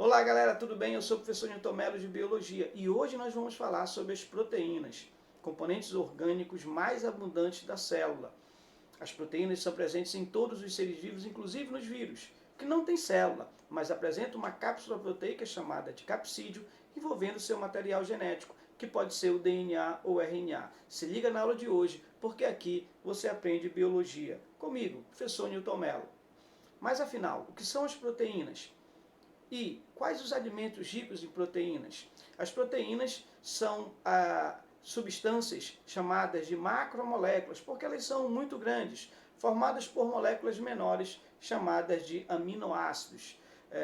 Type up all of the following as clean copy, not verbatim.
Olá galera, tudo bem? Eu sou o professor Newton Mello de Biologia e hoje nós vamos falar sobre as proteínas, componentes orgânicos mais abundantes da célula. As proteínas são presentes em todos os seres vivos, inclusive nos vírus, que não têm célula, mas apresentam uma cápsula proteica chamada de capsídeo, envolvendo seu material genético, que pode ser o DNA ou RNA. Se liga na aula de hoje, porque aqui você aprende biologia. Comigo, professor Newton Mello. Mas afinal, o que são as proteínas? E quais os alimentos ricos em proteínas? As proteínas são substâncias chamadas de macromoléculas, porque elas são muito grandes, formadas por moléculas menores chamadas de aminoácidos.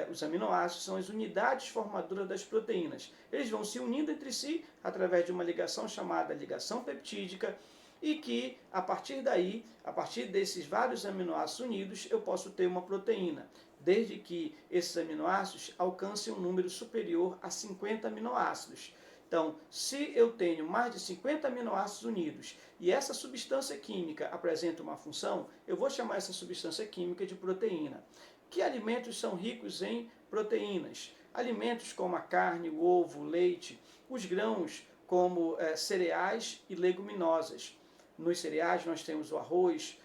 Os aminoácidos são as unidades formadoras das proteínas. Eles vão se unindo entre si através de uma ligação chamada ligação peptídica, e que a partir daí, a partir desses vários aminoácidos unidos, eu posso ter uma proteína, desde que esses aminoácidos alcancem um número superior a 50 aminoácidos. Então, se eu tenho mais de 50 aminoácidos unidos e essa substância química apresenta uma função, eu vou chamar essa substância química de proteína. Que alimentos são ricos em proteínas? Alimentos como a carne, o ovo, o leite, os grãos como cereais e leguminosas. Nos cereais nós temos o arroz,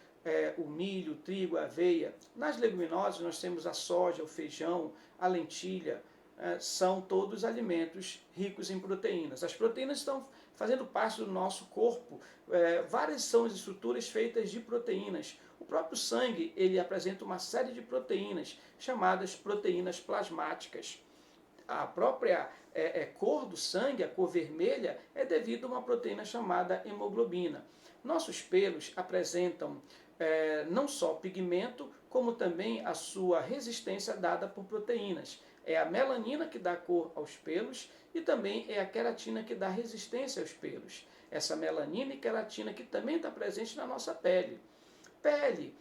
o milho, o trigo, a aveia. Nas leguminosas nós temos a soja, o feijão, a lentilha. São todos alimentos ricos em proteínas. As proteínas estão fazendo parte do nosso corpo. Várias são as estruturas feitas de proteínas. O próprio sangue ele apresenta uma série de proteínas, chamadas proteínas plasmáticas. A própria cor do sangue, a cor vermelha, é devido a uma proteína chamada hemoglobina. Nossos pelos apresentam não só pigmento, como também a sua resistência dada por proteínas. É a melanina que dá cor aos pelos e também é a queratina que dá resistência aos pelos. Essa melanina e queratina que também está presente na nossa pele. Pele,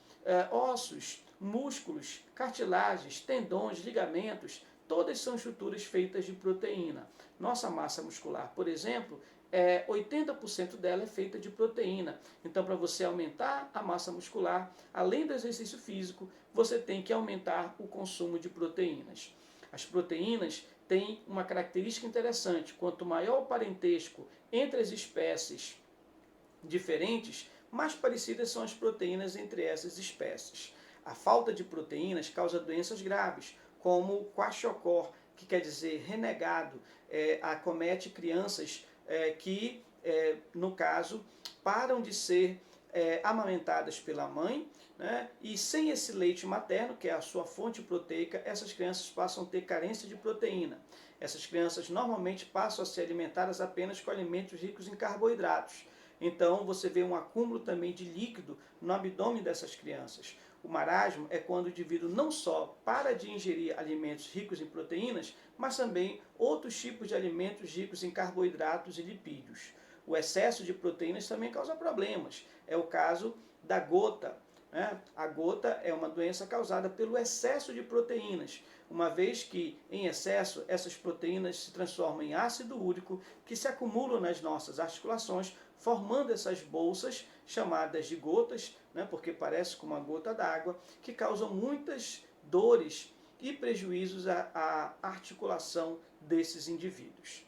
ossos, músculos, cartilagens, tendões, ligamentos, todas são estruturas feitas de proteína. Nossa massa muscular, por exemplo, 80% dela é feita de proteína. Então, para você aumentar a massa muscular, além do exercício físico, você tem que aumentar o consumo de proteínas. As proteínas têm uma característica interessante. Quanto maior o parentesco entre as espécies diferentes, mais parecidas são as proteínas entre essas espécies. A falta de proteínas causa doenças graves, como o kwashiorkor, que quer dizer renegado, acomete crianças que, no caso, param de ser amamentadas pela mãe, né? E sem esse leite materno, que é a sua fonte proteica, essas crianças passam a ter carência de proteína. Essas crianças normalmente passam a ser alimentadas apenas com alimentos ricos em carboidratos. Então você vê um acúmulo também de líquido no abdômen dessas crianças. O marasmo é quando o indivíduo não só para de ingerir alimentos ricos em proteínas, mas também outros tipos de alimentos ricos em carboidratos e lipídios. O excesso de proteínas também causa problemas. É o caso da gota. A gota é uma doença causada pelo excesso de proteínas, uma vez que, em excesso, essas proteínas se transformam em ácido úrico, que se acumulam nas nossas articulações, formando essas bolsas, chamadas de gotas, porque parece com uma gota d'água, que causam muitas dores e prejuízos à articulação desses indivíduos.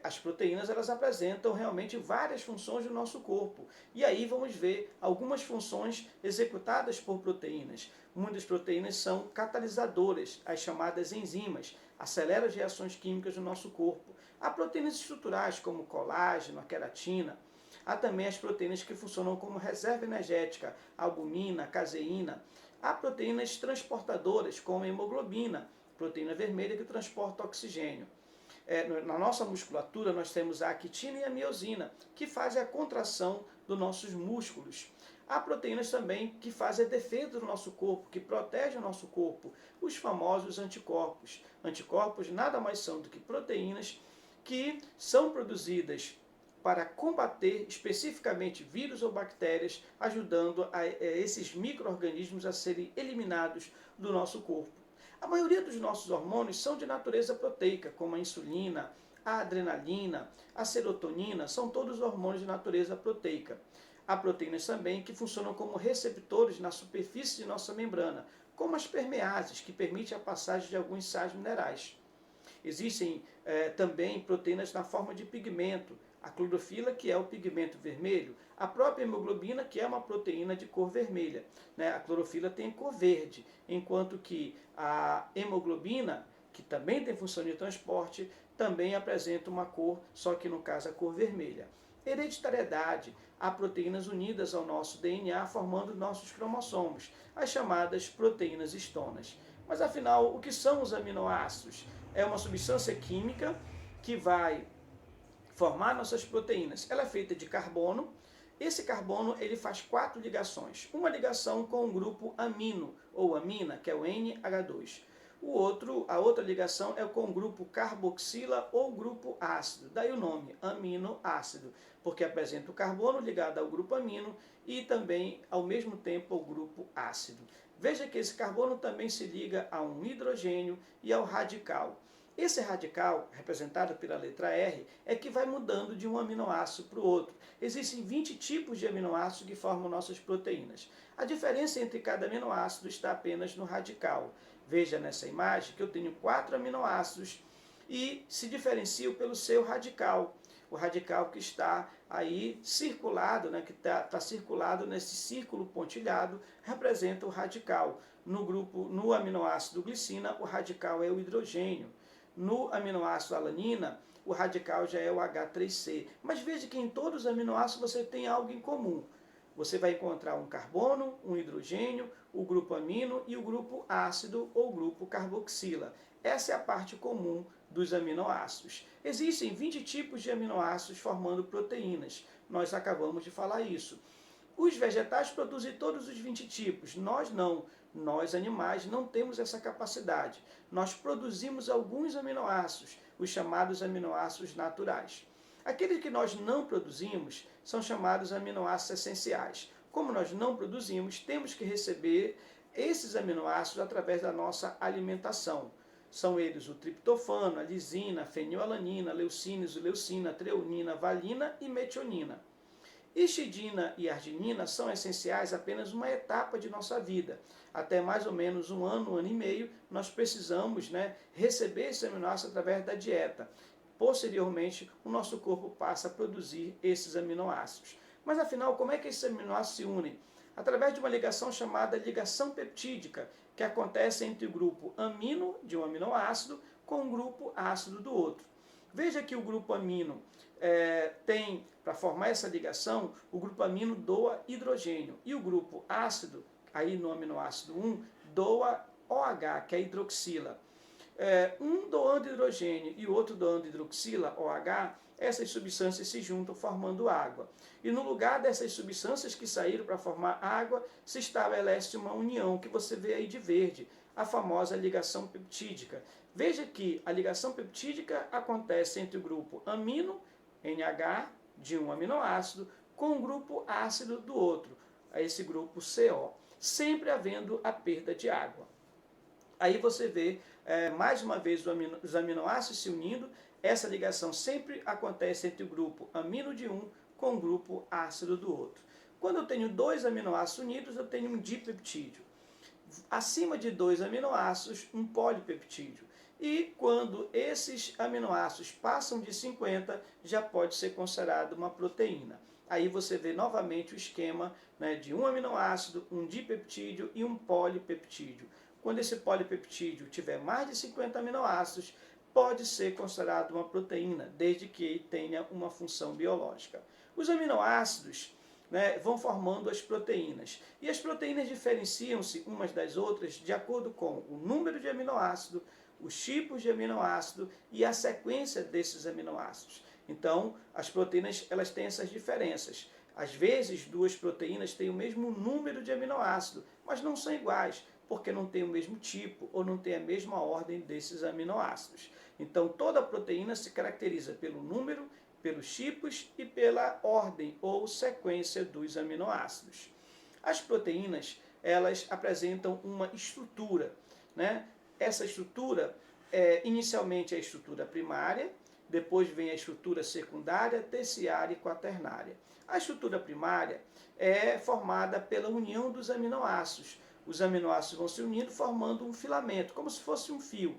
As proteínas elas apresentam realmente várias funções do nosso corpo. E aí vamos ver algumas funções executadas por proteínas. Muitas proteínas são catalisadoras, as chamadas enzimas, aceleram as reações químicas do nosso corpo. Há proteínas estruturais como o colágeno, a queratina. Há também as proteínas que funcionam como reserva energética, a albumina, a caseína. Há proteínas transportadoras como a hemoglobina, proteína vermelha que transporta oxigênio. Na nossa musculatura nós temos a actina e a miosina, que fazem a contração dos nossos músculos. Há proteínas também que fazem a defesa do nosso corpo, que protegem o nosso corpo, os famosos anticorpos. Anticorpos nada mais são do que proteínas que são produzidas para combater especificamente vírus ou bactérias, ajudando esses micro-organismos a serem eliminados do nosso corpo. A maioria dos nossos hormônios são de natureza proteica, como a insulina, a adrenalina, a serotonina, são todos hormônios de natureza proteica. Há proteínas também que funcionam como receptores na superfície de nossa membrana, como as permeases, que permitem a passagem de alguns sais minerais. Existem também proteínas na forma de pigmento, a clorofila, que é o pigmento vermelho, a própria hemoglobina, que é uma proteína de cor vermelha. Né? A clorofila tem cor verde, enquanto que a hemoglobina, que também tem função de transporte, também apresenta uma cor, só que no caso a cor vermelha. Hereditariedade, há proteínas unidas ao nosso DNA formando nossos cromossomos, as chamadas proteínas histonas. Mas afinal, o que são os aminoácidos? É uma substância química que vai formar nossas proteínas. Ela é feita de carbono. Esse carbono ele faz 4 ligações. Uma ligação com o grupo amino ou amina, que é o NH2. A outra ligação é com o grupo carboxila ou grupo ácido. Daí o nome, aminoácido, porque apresenta o carbono ligado ao grupo amino e também, ao mesmo tempo, ao grupo ácido. Veja que esse carbono também se liga a um hidrogênio e ao radical. Esse radical, representado pela letra R, é que vai mudando de um aminoácido para o outro. Existem 20 tipos de aminoácidos que formam nossas proteínas. A diferença entre cada aminoácido está apenas no radical. Veja nessa imagem que eu tenho 4 aminoácidos e se diferenciam pelo seu radical. O radical que está aí circulado, né, que está circulado nesse círculo pontilhado, representa o radical. No aminoácido glicina, o radical é o hidrogênio. No aminoácido alanina, o radical já é o H3C. Mas veja que em todos os aminoácidos você tem algo em comum. Você vai encontrar um carbono, um hidrogênio, o grupo amino e o grupo ácido ou grupo carboxila. Essa é a parte comum dos aminoácidos. Existem 20 tipos de aminoácidos formando proteínas. Nós acabamos de falar isso. Os vegetais produzem todos os 20 tipos, nós não. Nós, animais, não temos essa capacidade. Nós produzimos alguns aminoácidos, os chamados aminoácidos naturais. Aqueles que nós não produzimos são chamados aminoácidos essenciais. Como nós não produzimos, temos que receber esses aminoácidos através da nossa alimentação. São eles o triptofano, a lisina, a fenilalanina, leucina, isoleucina, treonina, valina e metionina. Histidina e arginina são essenciais apenas uma etapa de nossa vida. Até mais ou menos um ano e meio, nós precisamos receber esse aminoácido através da dieta. Posteriormente, o nosso corpo passa a produzir esses aminoácidos. Mas afinal, como é que esses aminoácidos se unem? Através de uma ligação chamada ligação peptídica, que acontece entre o grupo amino de um aminoácido com o grupo ácido do outro. Veja que o grupo amino tem, para formar essa ligação, o grupo amino doa hidrogênio e o grupo ácido, aí no aminoácido 1, doa OH, que é hidroxila. Um doando hidrogênio e o outro doando hidroxila, OH, essas substâncias se juntam formando água. E no lugar dessas substâncias que saíram para formar água, se estabelece uma união que você vê aí de verde, a famosa ligação peptídica. Veja que a ligação peptídica acontece entre o grupo amino, NH, de um aminoácido, com o grupo ácido do outro, esse grupo CO, sempre havendo a perda de água. Aí você vê, mais uma vez, os aminoácidos se unindo, essa ligação sempre acontece entre o grupo amino de um com o grupo ácido do outro. Quando eu tenho 2 aminoácidos unidos, eu tenho um dipeptídeo. Acima de 2 aminoácidos, um polipeptídeo. E quando esses aminoácidos passam de 50, já pode ser considerado uma proteína. Aí você vê novamente o esquema de um aminoácido, um dipeptídeo e um polipeptídeo. Quando esse polipeptídeo tiver mais de 50 aminoácidos, pode ser considerado uma proteína, desde que tenha uma função biológica. Os aminoácidos vão formando as proteínas. E as proteínas diferenciam-se umas das outras de acordo com o número de aminoácido, os tipos de aminoácido e a sequência desses aminoácidos. Então, as proteínas elas têm essas diferenças. Às vezes, 2 proteínas têm o mesmo número de aminoácido, mas não são iguais, porque não tem o mesmo tipo ou não tem a mesma ordem desses aminoácidos. Então, toda proteína se caracteriza pelo número, pelos tipos e pela ordem ou sequência dos aminoácidos. As proteínas, elas apresentam uma estrutura, Essa estrutura, inicialmente é a estrutura primária, depois vem a estrutura secundária, terciária e quaternária. A estrutura primária é formada pela união dos aminoácidos. os aminoácidos vão se unindo formando um filamento, como se fosse um fio.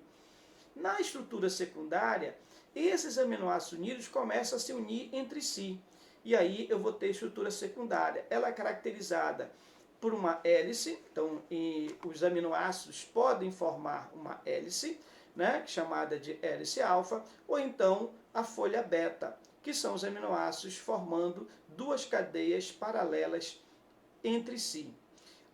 Na estrutura secundária, esses aminoácidos unidos começam a se unir entre si. E aí eu vou ter estrutura secundária. Ela é caracterizada por uma hélice, então os aminoácidos podem formar uma hélice, né, chamada de hélice alfa, ou então a folha beta, que são os aminoácidos formando duas cadeias paralelas entre si.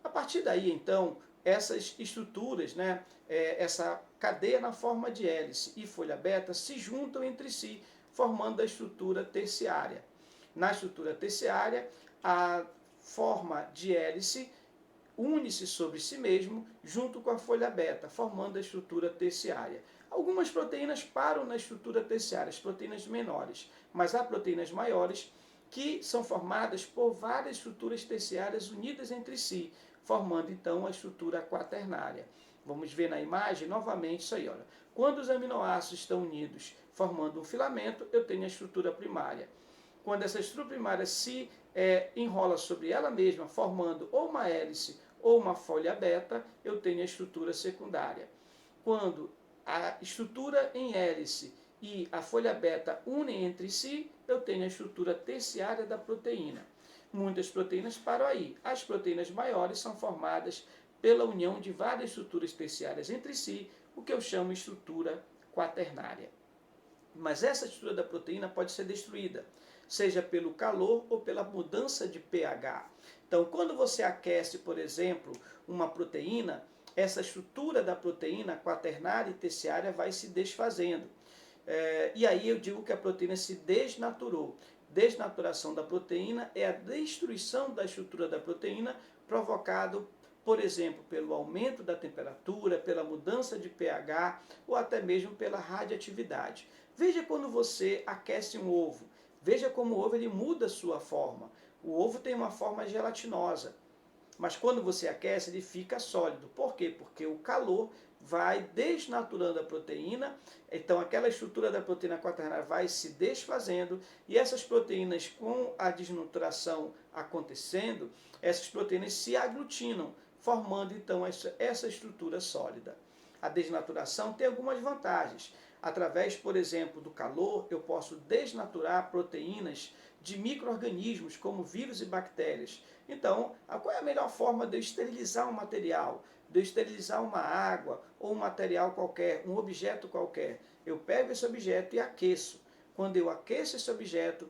A partir daí, então, essas estruturas, né, essa cadeia na forma de hélice e folha beta se juntam entre si, formando a estrutura terciária. Na estrutura terciária, a forma de hélice une-se sobre si mesmo junto com a folha beta, formando a estrutura terciária. Algumas proteínas param na estrutura terciária, as proteínas menores, mas há proteínas maiores que são formadas por várias estruturas terciárias unidas entre si, formando então a estrutura quaternária. Vamos ver na imagem novamente isso aí. Olha. Quando os aminoácidos estão unidos formando um filamento, eu tenho a estrutura primária. Quando essa estrutura primária se enrola sobre ela mesma, formando ou uma hélice ou uma folha beta, eu tenho a estrutura secundária. Quando a estrutura em hélice e a folha beta unem entre si, eu tenho a estrutura terciária da proteína. Muitas proteínas param aí. As proteínas maiores são formadas pela união de várias estruturas terciárias entre si, o que eu chamo de estrutura quaternária. Mas essa estrutura da proteína pode ser destruída, seja pelo calor ou pela mudança de pH. Então, quando você aquece, por exemplo, uma proteína, essa estrutura da proteína quaternária e terciária vai se desfazendo. E aí eu digo que a proteína se desnaturou. Desnaturação da proteína é a destruição da estrutura da proteína provocado, por exemplo, pelo aumento da temperatura, pela mudança de pH ou até mesmo pela radioatividade. Veja quando você aquece um ovo. Veja como o ovo ele muda a sua forma. O ovo tem uma forma gelatinosa, mas quando você aquece ele fica sólido. Por quê? Porque o calor vai desnaturando a proteína, então aquela estrutura da proteína quaternária vai se desfazendo e essas proteínas, com a desnaturação acontecendo, essas proteínas se aglutinam, formando então essa estrutura sólida. A desnaturação tem algumas vantagens. Através, por exemplo, do calor, eu posso desnaturar proteínas de micro-organismos, como vírus e bactérias. Então, qual é a melhor forma de eu esterilizar um material, de eu esterilizar uma água ou um material qualquer, um objeto qualquer? Eu pego esse objeto e aqueço. Quando eu aqueço esse objeto,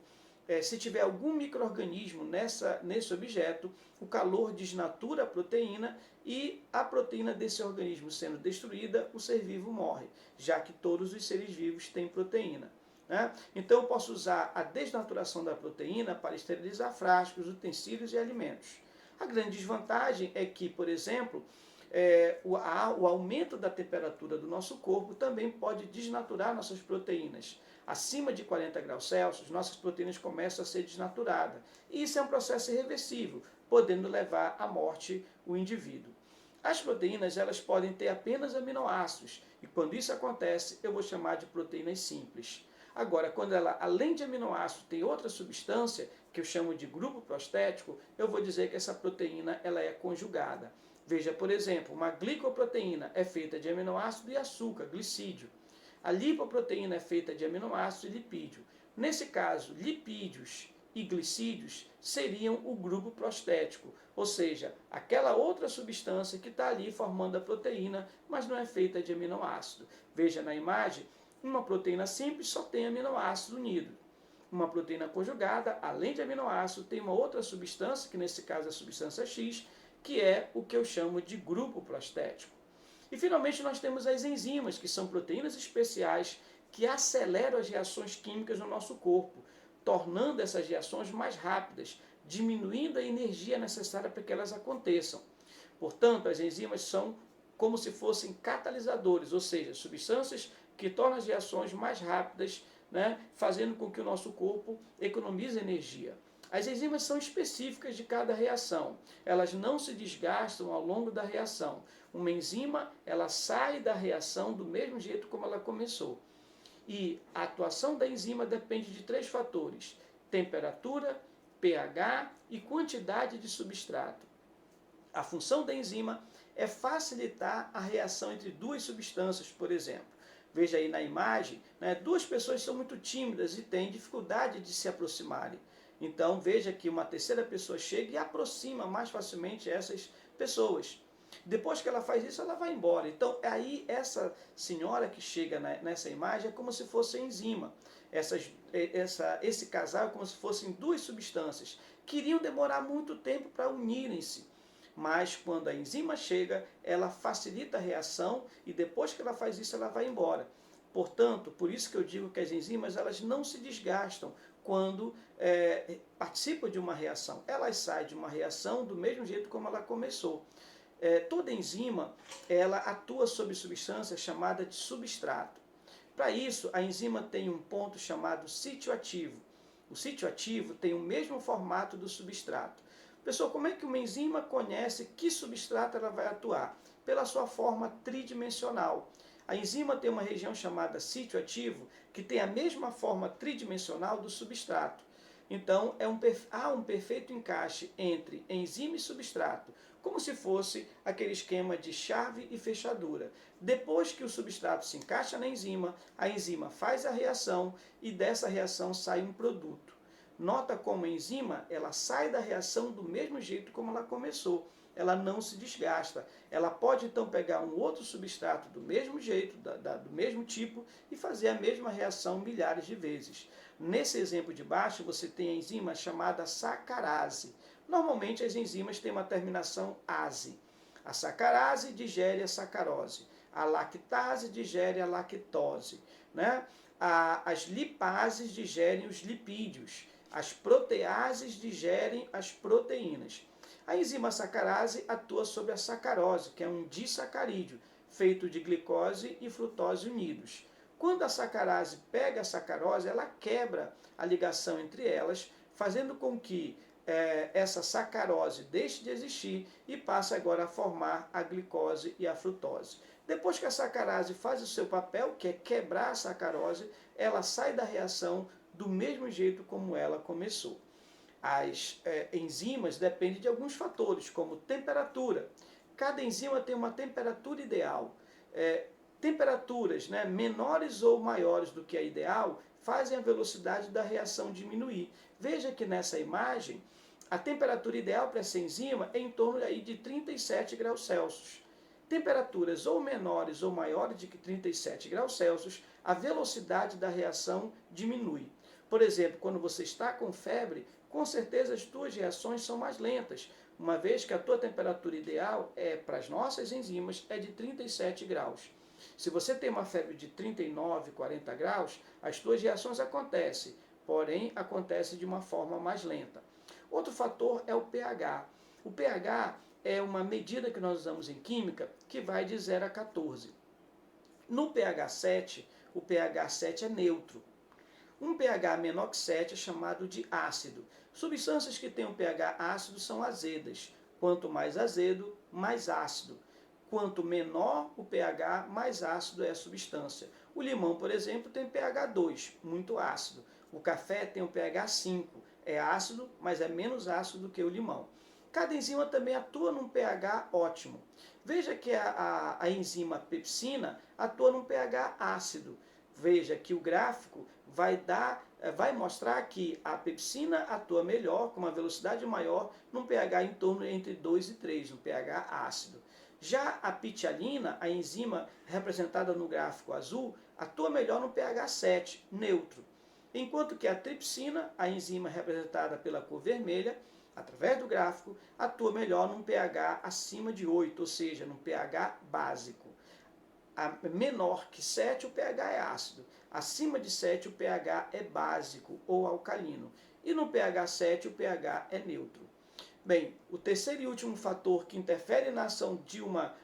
se tiver algum micro-organismo nesse objeto, o calor desnatura a proteína e a proteína desse organismo sendo destruída, o ser vivo morre, já que todos os seres vivos têm proteína. Né? Então eu posso usar a desnaturação da proteína para esterilizar frascos, utensílios e alimentos. A grande desvantagem é que, por exemplo, o aumento da temperatura do nosso corpo também pode desnaturar nossas proteínas. Acima de 40 graus Celsius, nossas proteínas começam a ser desnaturadas. E isso é um processo irreversível, podendo levar à morte o indivíduo. As proteínas elas podem ter apenas aminoácidos, e quando isso acontece, eu vou chamar de proteínas simples. Agora, quando ela, além de aminoácido, tem outra substância, que eu chamo de grupo prostético, eu vou dizer que essa proteína ela é conjugada. Veja, por exemplo, uma glicoproteína é feita de aminoácido e açúcar, glicídio. A lipoproteína é feita de aminoácido e lipídio. Nesse caso, lipídios e glicídios seriam o grupo prostético, ou seja, aquela outra substância que está ali formando a proteína, mas não é feita de aminoácido. Veja na imagem, uma proteína simples só tem aminoácido unido. Uma proteína conjugada, além de aminoácido, tem uma outra substância, que nesse caso é a substância X, que é o que eu chamo de grupo prostético. E finalmente nós temos as enzimas, que são proteínas especiais que aceleram as reações químicas no nosso corpo, tornando essas reações mais rápidas, diminuindo a energia necessária para que elas aconteçam. Portanto, as enzimas são como se fossem catalisadores, ou seja, substâncias que tornam as reações mais rápidas, né, fazendo com que o nosso corpo economize energia. As enzimas são específicas de cada reação. Elas não se desgastam ao longo da reação. Uma enzima, ela sai da reação do mesmo jeito como ela começou. E a atuação da enzima depende de 3 fatores: temperatura, pH e quantidade de substrato. A função da enzima é facilitar a reação entre duas substâncias, por exemplo. Veja aí na imagem, né, duas pessoas são muito tímidas e têm dificuldade de se aproximarem. Então veja que uma terceira pessoa chega e aproxima mais facilmente essas pessoas. Depois que ela faz isso, ela vai embora. Então aí essa senhora que chega nessa imagem é como se fosse enzima. Esse casal é como se fossem duas substâncias. Queriam demorar muito tempo para unirem-se. Mas quando a enzima chega, ela facilita a reação e depois que ela faz isso, ela vai embora. Portanto, por isso que eu digo que as enzimas elas não se desgastam quando participam de uma reação. Elas saem de uma reação do mesmo jeito como ela começou. Toda enzima ela atua sobre substância chamada de substrato. Para isso, a enzima tem um ponto chamado sítio ativo. O sítio ativo tem o mesmo formato do substrato. Pessoal, como é que uma enzima conhece que substrato ela vai atuar? Pela sua forma tridimensional. A enzima tem uma região chamada sítio ativo, que tem a mesma forma tridimensional do substrato. Então, há um perfeito encaixe entre enzima e substrato, como se fosse aquele esquema de chave e fechadura. Depois que o substrato se encaixa na enzima, a enzima faz a reação e dessa reação sai um produto. Nota como a enzima ela sai da reação do mesmo jeito como ela começou. Ela não se desgasta. Ela pode então pegar um outro substrato do mesmo jeito, do mesmo tipo, e fazer a mesma reação milhares de vezes. Nesse exemplo de baixo, você tem a enzima chamada sacarase. Normalmente as enzimas têm uma terminação ase. A sacarase digere a sacarose. A lactase digere a lactose. Né? As lipases digerem os lipídios. As proteases digerem as proteínas. A enzima sacarase atua sobre a sacarose, que é um disacarídeo, feito de glicose e frutose unidos. Quando a sacarase pega a sacarose, ela quebra a ligação entre elas, fazendo com que essa sacarose deixe de existir e passe agora a formar a glicose e a frutose. Depois que a sacarase faz o seu papel, que é quebrar a sacarose, ela sai da reação do mesmo jeito como ela começou. As enzimas dependem de alguns fatores, como temperatura. Cada enzima tem uma temperatura ideal. Temperaturas menores ou maiores do que a ideal fazem a velocidade da reação diminuir. Veja que nessa imagem, a temperatura ideal para essa enzima é em torno aí de 37 graus Celsius. Temperaturas ou menores ou maiores de que 37 graus Celsius, a velocidade da reação diminui. Por exemplo, quando você está com febre, com certeza as tuas reações são mais lentas, uma vez que a tua temperatura ideal para as nossas enzimas é de 37 graus. Se você tem uma febre de 39, 40 graus, as tuas reações acontecem, porém acontecem de uma forma mais lenta. Outro fator é o pH. O pH é uma medida que nós usamos em química que vai de 0 a 14. No pH 7, o pH 7 é neutro. Um pH menor que 7 é chamado de ácido. Substâncias que têm um pH ácido são azedas. Quanto mais azedo, mais ácido. Quanto menor o pH, mais ácido é a substância. O limão, por exemplo, tem pH 2, muito ácido. O café tem um pH 5, é ácido, mas é menos ácido do que o limão. Cada enzima também atua num pH ótimo. Veja que a enzima pepsina atua num pH ácido. Veja que o gráfico vai mostrar que a pepsina atua melhor, com uma velocidade maior, num pH em torno entre 2 e 3, um pH ácido. Já a pitialina, a enzima representada no gráfico azul, atua melhor no pH 7, neutro. Enquanto que a tripsina, a enzima representada pela cor vermelha, através do gráfico, atua melhor num pH acima de 8, ou seja, num pH básico. Menor que 7, o pH é ácido. Acima de 7, o pH é básico ou alcalino. E no pH 7, o pH é neutro. Bem, o terceiro e último fator que interfere na ação de uma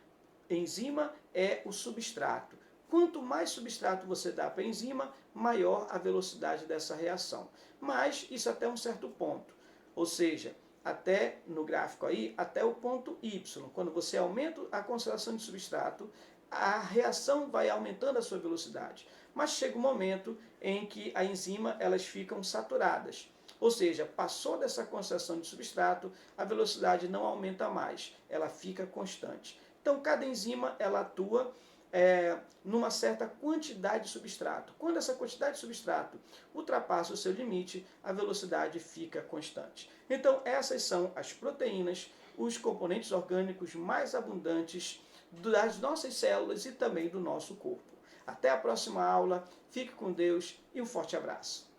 enzima é o substrato. Quanto mais substrato você dá para a enzima, maior a velocidade dessa reação. Mas isso até um certo ponto. Ou seja, até no gráfico aí, até o ponto Y. Quando você aumenta a concentração de substrato, a reação vai aumentando a sua velocidade. Mas chega um momento em que a enzima elas ficam saturadas. Ou seja, passou dessa concentração de substrato, a velocidade não aumenta mais, ela fica constante. Então, cada enzima ela atua numa certa quantidade de substrato. Quando essa quantidade de substrato ultrapassa o seu limite, a velocidade fica constante. Então, essas são as proteínas, os componentes orgânicos mais abundantes das nossas células e também do nosso corpo. Até a próxima aula, fique com Deus e um forte abraço.